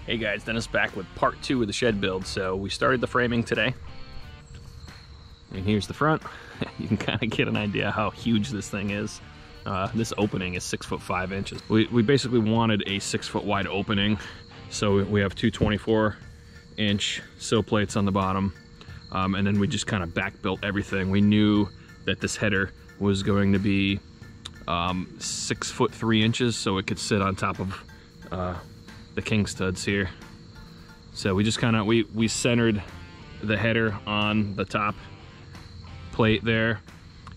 Hey guys, Dennis back with part 2 of the shed build. So we started the framing today. And here's the front. You can kind of get an idea how huge this thing is. This opening is 6'5" inches. We basically wanted a 6 foot wide opening. So we have two 24-inch sill plates on the bottom. And then we just kind of back built everything. We knew that this header was going to be 6'3" inches, so it could sit on top of the king studs here. So we just kind of we centered the header on the top plate there,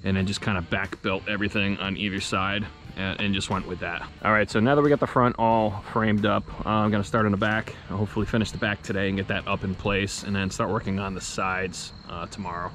and then just kind of back built everything on either side and just went with that. All right, so now that we got the front all framed up, I'm gonna start on the back. I'll hopefully finish the back today and get that up in place, and then start working on the sides tomorrow.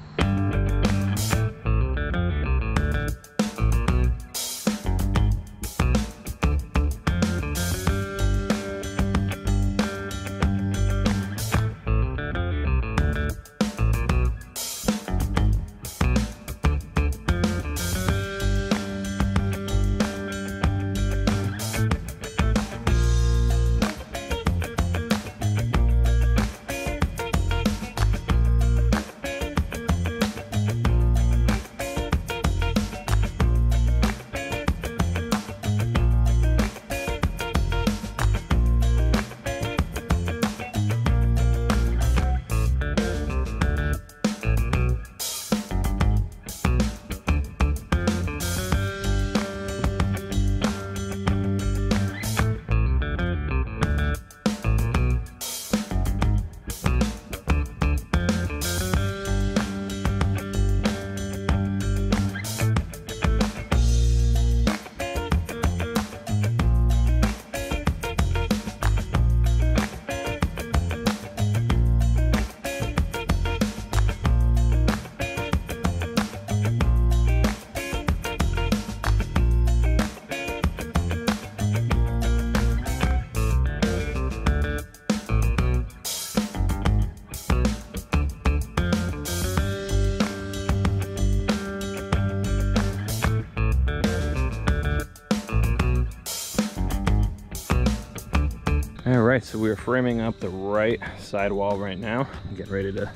All right, so we're framing up the right side wall right now. Getting ready to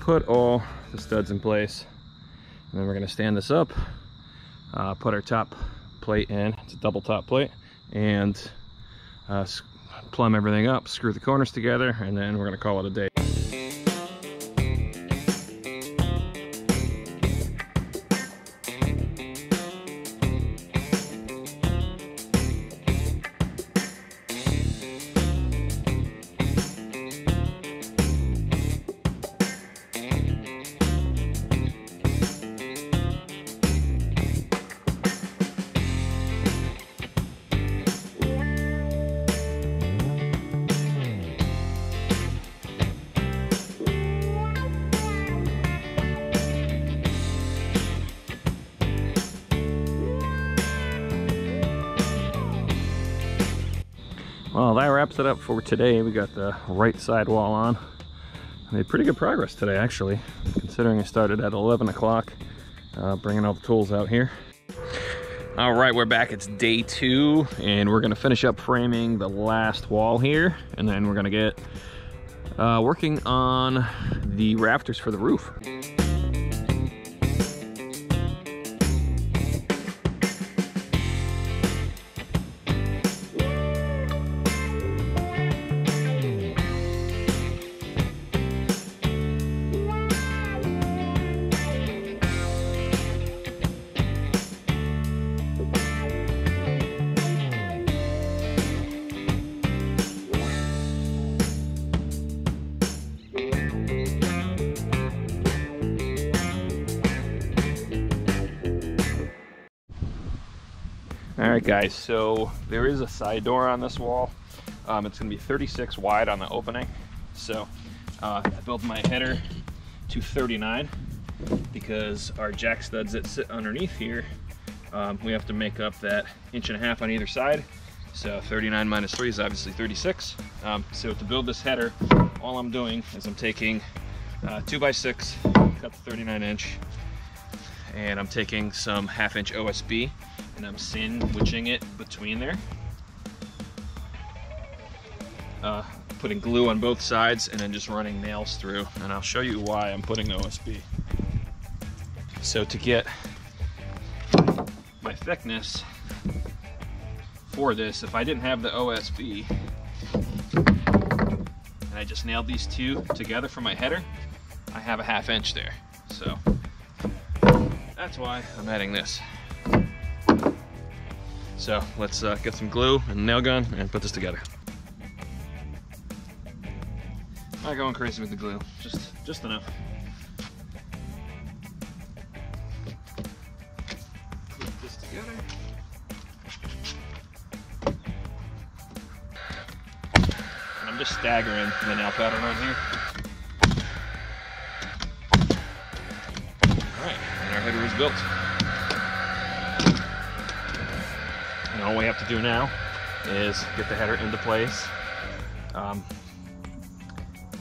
put all the studs in place. And then we're gonna stand this up, put our top plate in. It's a double top plate, and plumb everything up, screw the corners together, and then we're gonna call it a day. Well, that wraps it up for today. We got the right side wall on. I made pretty good progress today, actually, considering I started at 11 o'clock, bringing all the tools out here. All right, we're back. It's day 2, and we're gonna finish up framing the last wall here, and then we're gonna get working on the rafters for the roof. All right, guys, so there is a side door on this wall. It's gonna be 36 wide on the opening. So I built my header to 39 because our jack studs that sit underneath here, we have to make up that 1.5 inches on either side. So 39 minus 3 is obviously 36. So to build this header, all I'm doing is I'm taking 2x6, cut the 39-inch, and I'm taking some 1/2-inch OSB, and I'm sandwiching it between there. putting glue on both sides and then just running nails through, and I'll show you why I'm putting OSB. So to get my thickness for this, if I didn't have the OSB and I just nailed these two together for my header, I have a 1/2 inch there. So that's why I'm adding this. So let's get some glue and a nail gun and put this together. Not going crazy with the glue, just enough. Put this together. And I'm just staggering the nail pattern on here. Alright, and our header is built. And all we have to do now is get the header into place.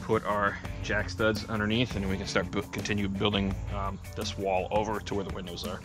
Put our jack studs underneath, and we can start continue building this wall over to where the windows are.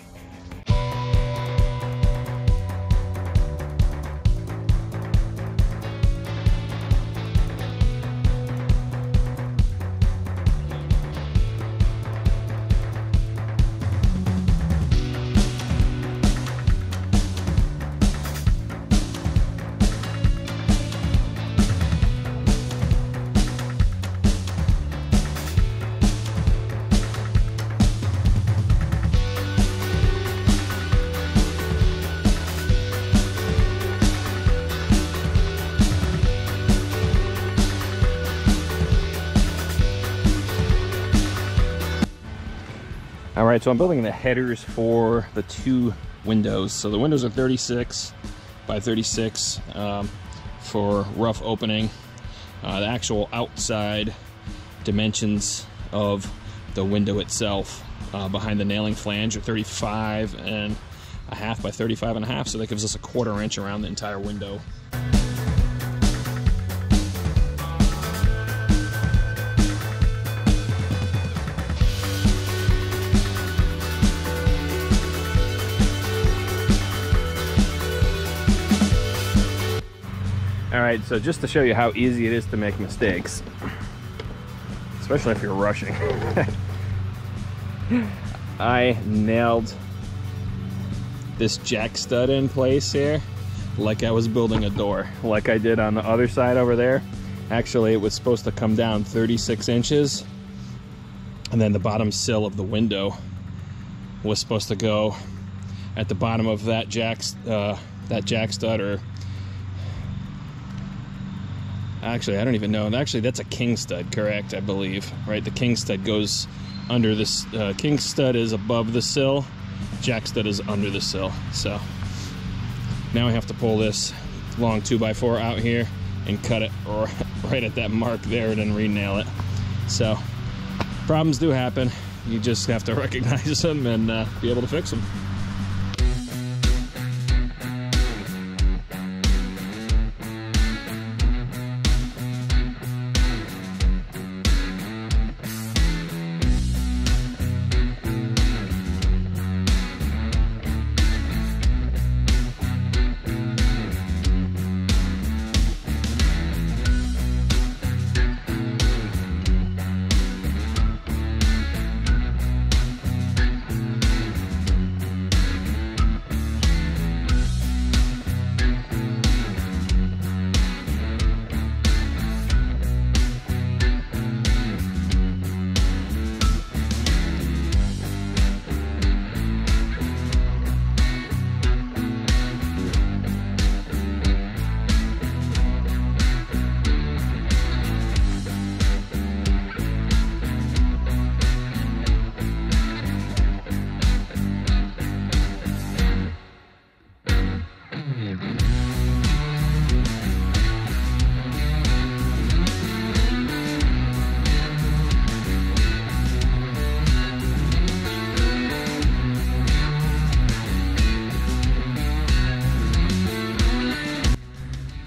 All right, so I'm building the headers for the two windows. So the windows are 36 by 36 for rough opening. The actual outside dimensions of the window itself behind the nailing flange are 35.5 by 35.5, so that gives us a 1/4 inch around the entire window. All right, so just to show you how easy it is to make mistakes, especially if you're rushing. I nailed this jack stud in place here like I was building a door, like I did on the other side over there. Actually, it was supposed to come down 36 inches, and then the bottom sill of the window was supposed to go at the bottom of that jack stud, or actually, I don't even know. Actually, that's a king stud, correct? I believe, right? The king stud goes under this. King stud is above the sill. Jack stud is under the sill. So now I have to pull this long 2x4 out here and cut it right at that mark there, and then re-nail it. So problems do happen. You just have to recognize them and be able to fix them.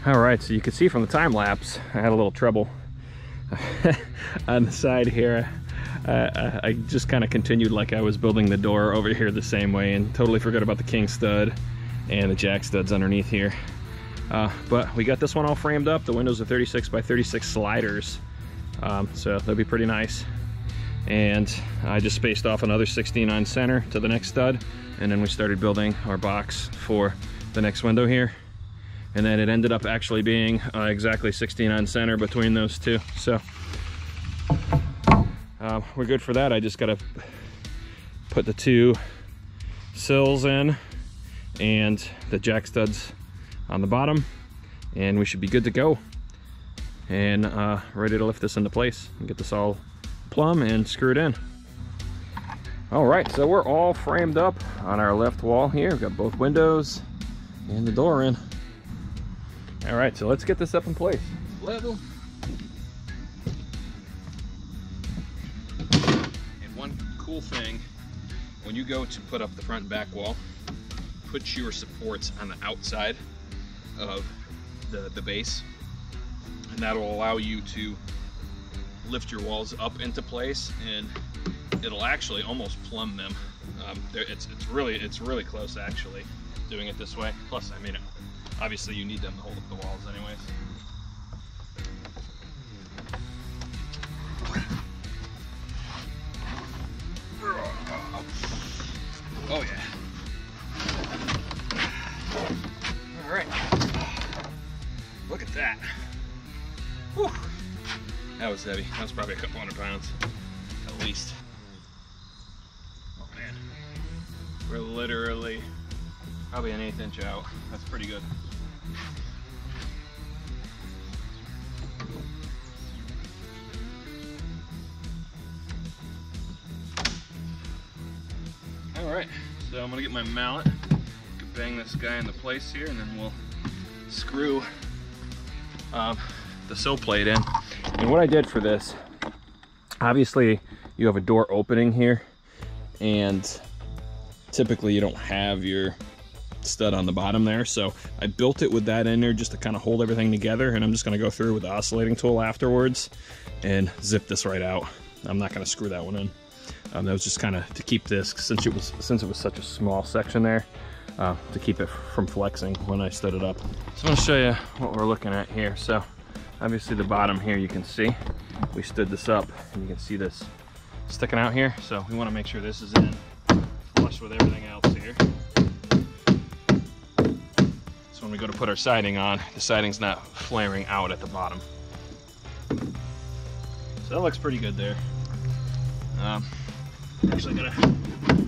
All right, so you can see from the time lapse, I had a little trouble on the side here. I just kind of continued like I was building the door over here the same way, and totally forgot about the king stud and the jack studs underneath here. But we got this one all framed up. The windows are 36 by 36 sliders, so that'll be pretty nice. And I just spaced off another 16 on center to the next stud, and then we started building our box for the next window here. And then it ended up actually being exactly 16 on center between those two. So we're good for that. I just gotta put the two sills in and the jack studs on the bottom, and we should be good to go and ready to lift this into place and get this all plumb and screwed in. All right, so we're all framed up on our left wall here. We've got both windows and the door in. All right, so let's get this up in place. Level. And one cool thing, when you go to put up the front and back wall, put your supports on the outside of the base, and that'll allow you to lift your walls up into place, and it'll actually almost plumb them. It's really close actually doing it this way. Plus, I mean, obviously you need them to hold up the walls anyways. Oh yeah. All right. Look at that. Whew. That was heavy. That was probably a couple hundred pounds, at least. Oh man. We're literally probably an 1/8 inch out. That's pretty good. All right, so I'm gonna get my mallet, bang this guy into place here, and then we'll screw the sill plate in. And what I did for this, obviously you have a door opening here, and typically you don't have your stud on the bottom there, so I built it with that in there just to kind of hold everything together, and I'm just going to go through with the oscillating tool afterwards and zip this right out. I'm not going to screw that one in. That was just kind of to keep this, since it was such a small section there, to keep it from flexing when I stood it up. So I'm going to show you what we're looking at here. So obviously the bottom here, you can see we stood this up, and you can see this sticking out here. So we want to make sure this is in flush with everything else here. So when we go to put our siding on, the siding's not flaring out at the bottom. So that looks pretty good there. Actually gonna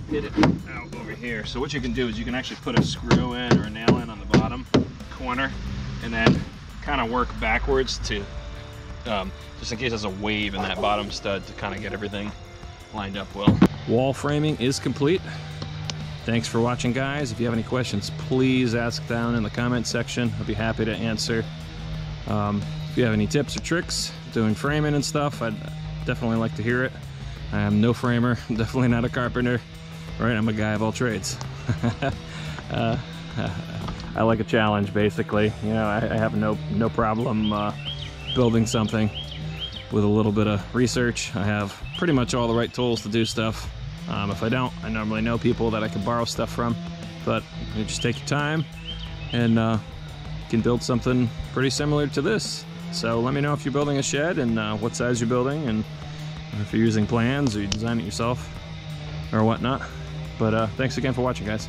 hit it out over here. So what you can do is you can actually put a screw in or a nail in on the bottom corner, and then kind of work backwards to, just in case there's a wave in that bottom stud, to kind of get everything lined up well. Wall framing is complete. Thanks for watching, guys. If you have any questions, please ask down in the comment section. I'll be happy to answer. If you have any tips or tricks doing framing and stuff, I'd definitely like to hear it. I am no framer, definitely not a carpenter. Right, I'm a guy of all trades. I like a challenge, basically. You know, I have no problem building something with a little bit of research. I have pretty much all the right tools to do stuff. If I don't, I normally know people that I can borrow stuff from. But you just take your time, and you can build something pretty similar to this. So let me know if you're building a shed and what size you're building, and if you're using plans or you design it yourself or whatnot. But thanks again for watching, guys.